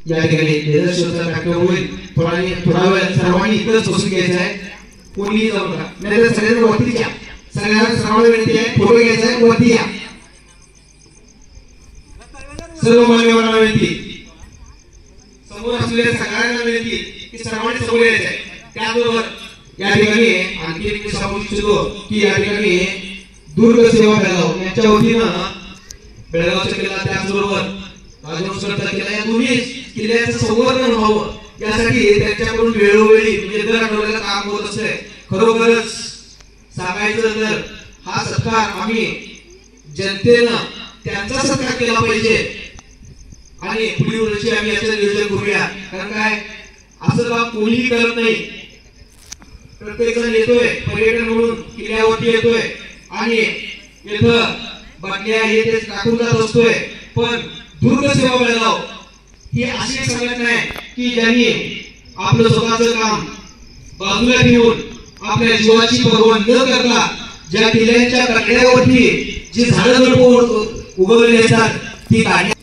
या ठिकाणी निदर्शनाचा कार्यक्रम होईल. थोडा वेळ सर्वांनी इथंच बसून घ्यायचं आहे, कोणीही जाऊ नका, नाहीतर सगळ्यांना वरती या. सर्वांना विनंती आहे, फोटो घ्यायचा आहे, वरती या. सर्व मान्यवरांना विनंती, समोर असलेल्या सगळ्यांना विनंती की सर्वांनी समोर यायचं आहे. त्याचबरोबर या ठिकाणी आणखी एक सांगू इच्छितो की या ठिकाणी दुर्ग सेवा बेळगाव यांच्या वतीनं बेळगावचा किल्ला त्याचबरोबर राजवंशगडचा किल्ला या दोन्ही किल्ल्याचं संवर्धन व्हावं यासाठी त्यांच्याकडून वेळोवेळी म्हणजे दर आठवड्याला काम होत असते. खरोखरच सांगायचं तर हा सत्कार आम्ही जनतेनं त्यांचा सत्कार केला पाहिजे आणि पुढील वर्षी आम्ही याचं नियोजन करूया. कारण काय असं काम कोणीही करत नाही. प्रत्येक जण येतोय पर्यटन म्हणून किल्ल्यावरती येतोय आणि इथं बाटल्या हे ते टाकून जात असतोय. पण दुर्ग सेवा बेळगाव ही अशी एक संघटना आहे की ज्यांनी आपलं स्वतःचं काम बाजूला ठेवून आपल्या जीवाची पर्वा न करता ज्या किल्ल्यांच्या कड्यावरती जी झाडं उगवलेली असतात ती काढली